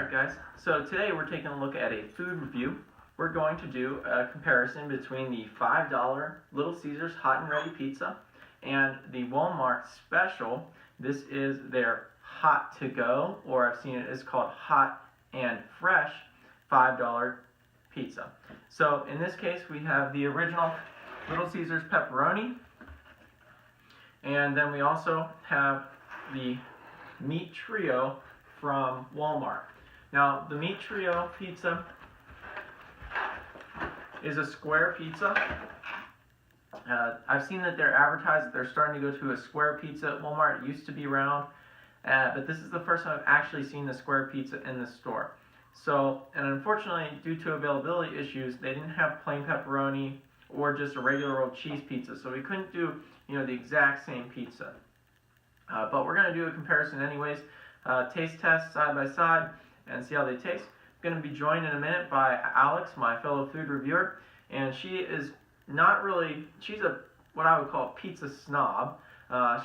Alright guys, so today we're taking a look at a food review. We're going to do a comparison between the $5 Little Caesars Hot and Ready Pizza and the Walmart Special. This is their Hot to Go, or I've seen it is called Hot and Fresh $5 pizza. So in this case we have the original Little Caesars pepperoni, and then we also have the meat trio from Walmart. Now, the meat trio pizza is a square pizza. I've seen that they're advertised that they're starting to go to a square pizza at Walmart. It used to be round, but this is the first time I've actually seen the square pizza in the store. So, and unfortunately, due to availability issues, they didn't have plain pepperoni or just a regular old cheese pizza. So we couldn't do, the exact same pizza. But we're going to do a comparison anyways. Taste test side by side and see how they taste. I'm going to be joined in a minute by Alex, my fellow food reviewer, and she is not really, she's what I would call a pizza snob.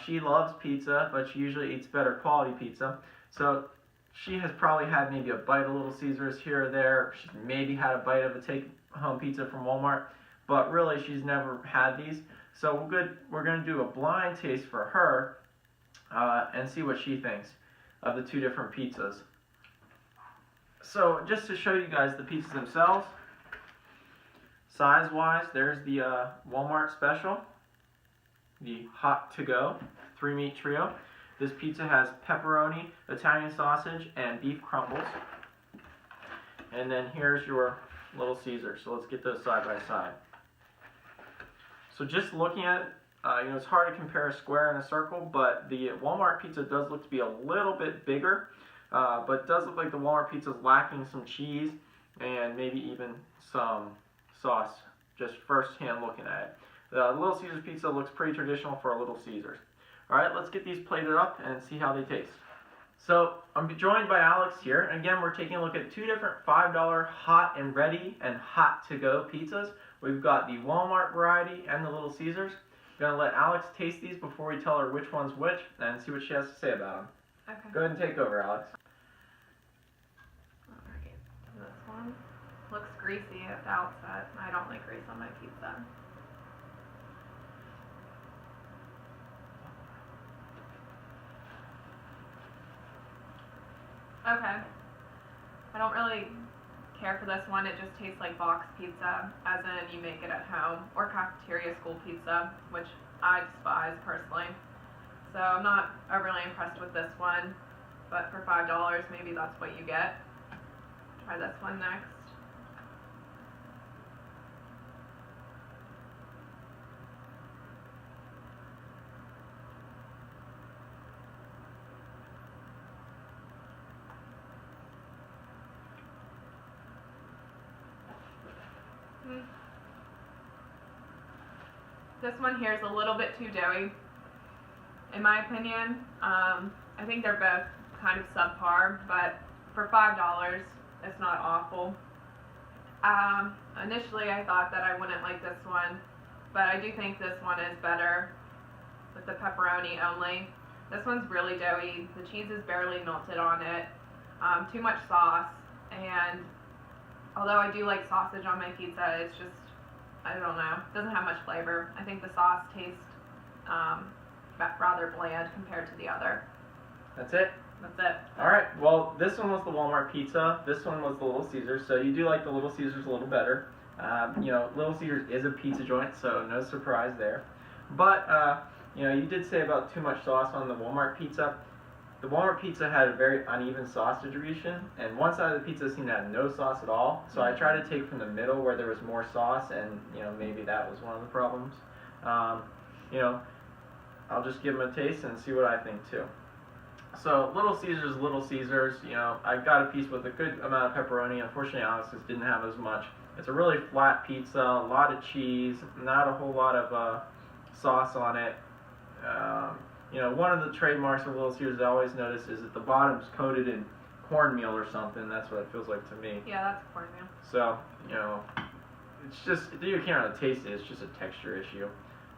She loves pizza, but she usually eats better quality pizza. So she has probably had maybe a bite of Little Caesars here or there. She's maybe had a bite of a take-home pizza from Walmart, but really she's never had these. So we're going to do a blind taste for her and see what she thinks of the two different pizzas. So just to show you guys the pizzas themselves, size-wise, there's the Walmart Special, the Hot to Go 3-meat trio. This pizza has pepperoni, Italian sausage, and beef crumbles. And then here's your Little Caesar. So let's get those side by side. So just looking at it, it's hard to compare a square and a circle, but the Walmart pizza does look to be a little bit bigger, but it does look like the Walmart pizza is lacking some cheese and maybe even some sauce, just first-hand looking at it. The Little Caesars pizza looks pretty traditional for a Little Caesars. Alright, let's get these plated up and see how they taste. So, I'm joined by Alex here, and again, we're taking a look at two different $5 hot and ready and hot to go pizzas. We've got the Walmart variety and the Little Caesars. I'm going to let Alex taste these before we tell her which one's which and see what she has to say about them. Okay. Go ahead and take over, Alex. Alright, so this one looks greasy at the outset. I don't like grease on my pizza. Okay. I don't really care for this one. It just tastes like box pizza, as in you make it at home, or cafeteria school pizza, which I despise personally. So I'm not overly impressed with this one, but for $5, maybe that's what you get. Try this one next. This one here is a little bit too doughy, in my opinion. I think they're both kind of subpar, but for $5, it's not awful. Initially I thought that I wouldn't like this one, but I do think this one is better with the pepperoni only. This one's really doughy. The cheese is barely melted on it. Too much sauce, and although I do like sausage on my pizza, it's just, I don't know, it doesn't have much flavor. I think the sauce tastes rather bland compared to the other. That's it? That's it. Alright, well, this one was the Walmart pizza. This one was the Little Caesars, so you do like the Little Caesars a little better. Little Caesars is a pizza joint, so no surprise there. But, you did say about too much sauce on the Walmart pizza. The Walmart pizza had a very uneven sauce distribution, and one side of the pizza seemed to have no sauce at all. So I tried to take from the middle where there was more sauce, and maybe that was one of the problems. I'll just give them a taste and see what I think too. So Little Caesars, I got a piece with a good amount of pepperoni. Unfortunately, Alex just didn't have as much. It's a really flat pizza, a lot of cheese, not a whole lot of sauce on it. One of the trademarks of Little Caesars I always notice is that the bottom's coated in cornmeal or something. That's what it feels like to me. Yeah, that's cornmeal. So, it's just, you can't really taste it. It's just a texture issue.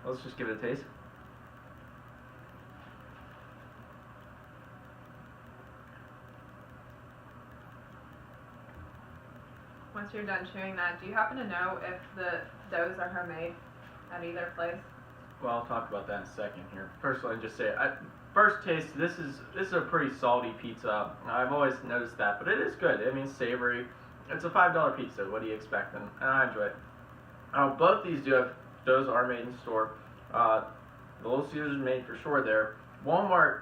Let's just give it a taste. once you're done chewing that, do you happen to know if the doughs are homemade at either place? Well, I'll talk about that in a second here. First, let me just say, first taste, this is a pretty salty pizza. I've always noticed that, but it is good. I mean, it's savory. It's a $5 pizza. What do you expect? And I enjoy it. Both these do have, those are made in store. The Little Caesars is made for sure there. Walmart,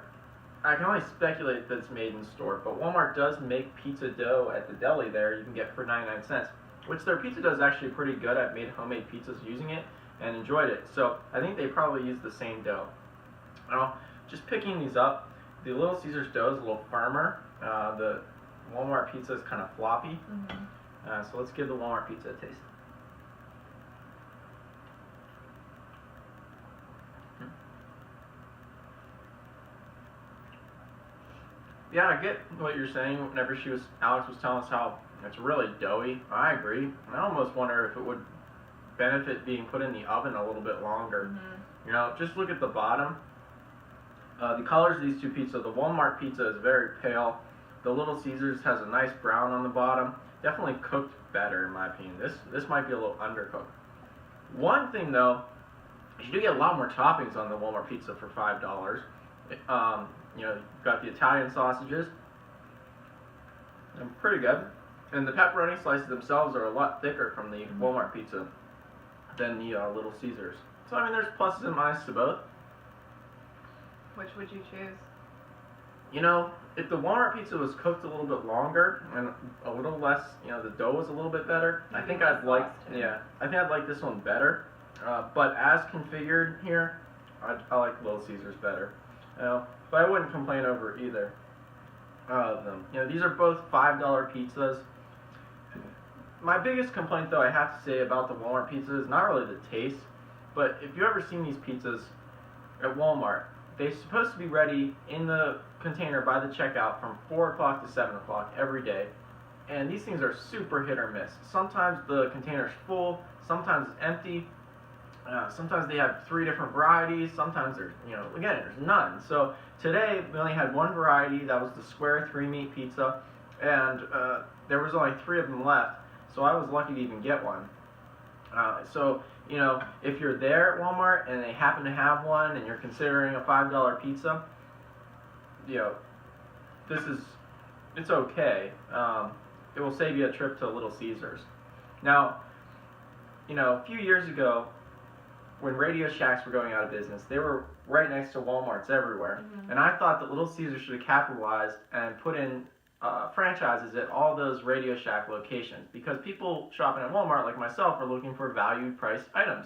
I can only speculate that it's made in store, but Walmart does make pizza dough at the deli there. You can get for 99 cents, which their pizza dough is actually pretty good. I've made homemade pizzas using it and enjoyed it. So I think they probably use the same dough. Now, just picking these up, the Little Caesars dough is a little firmer. The Walmart pizza is kind of floppy. So let's give the Walmart pizza a taste. Yeah, I get what you're saying. Whenever Alex was telling us how it's really doughy, I agree. I almost wonder if it would benefit being put in the oven a little bit longer. You know, just look at the bottom. The colors of these two pizzas, the Walmart pizza is very pale. The Little Caesars has a nice brown on the bottom. Definitely cooked better in my opinion. This might be a little undercooked. One thing though, you do get a lot more toppings on the Walmart pizza for $5. You know, you've got the Italian sausages. They're pretty good. And the pepperoni slices themselves are a lot thicker from the Walmart pizza than the Little Caesars. So I mean, there's pluses and minuses to both. Which would you choose? You know, if the Walmart pizza was cooked a little bit longer and a little less, you know, the dough was a little bit better, I think I'd like, I think I'd like this one better. But as configured here, I like Little Caesars better. You know, but I wouldn't complain over either of them. You know, these are both $5 pizzas. My biggest complaint, though, I have to say about the Walmart pizza is not really the taste, but if you've ever seen these pizzas at Walmart, they're supposed to be ready in the container by the checkout from 4 o'clock to 7 o'clock every day. And these things are super hit or miss. Sometimes the container's full, sometimes it's empty. Sometimes they have 3 different varieties. Sometimes there's, you know, again, there's none. So today we only had one variety. That was the square 3-meat pizza, and there was only 3 of them left. So I was lucky to even get one. So you know, if you're there at Walmart and they happen to have one, and you're considering a $5 pizza, you know, it's okay. It will save you a trip to Little Caesars. Now, you know, a few years ago, when Radio Shacks were going out of business, they were right next to Walmarts everywhere. And I thought that Little Caesars should have capitalized and put in franchises at all those Radio Shack locations, because people shopping at Walmart like myself are looking for value priced items.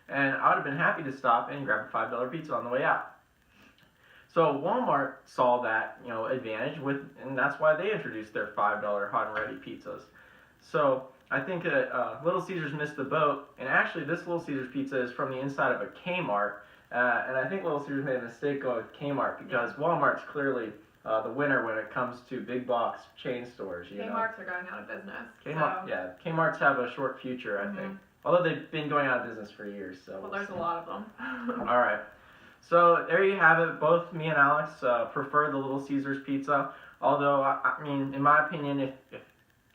And I would have been happy to stop and grab a $5 pizza on the way out. So Walmart saw that, you know, advantage and that's why they introduced their $5 hot and ready pizzas. So I think Little Caesars missed the boat, and actually this Little Caesars pizza is from the inside of a Kmart, and I think Little Caesars made a mistake going with Kmart, because Walmart's clearly the winner when it comes to big box chain stores. You Kmart's are going out of business. Yeah, Kmart's have a short future, I think. Although they've been going out of business for years. So well, there's a lot of them. All right. So there you have it. Both me and Alex prefer the Little Caesars pizza. Although, I mean, in my opinion, if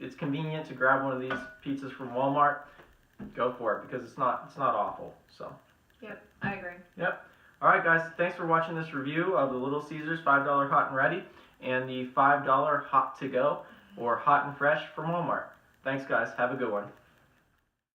it's convenient to grab one of these pizzas from Walmart, go for it, because it's not awful. So. Yep, I agree. Yep. All right, guys. Thanks for watching this review of the Little Caesars $5 hot and ready and the $5 hot to go or hot and fresh from Walmart. Thanks, guys. Have a good one.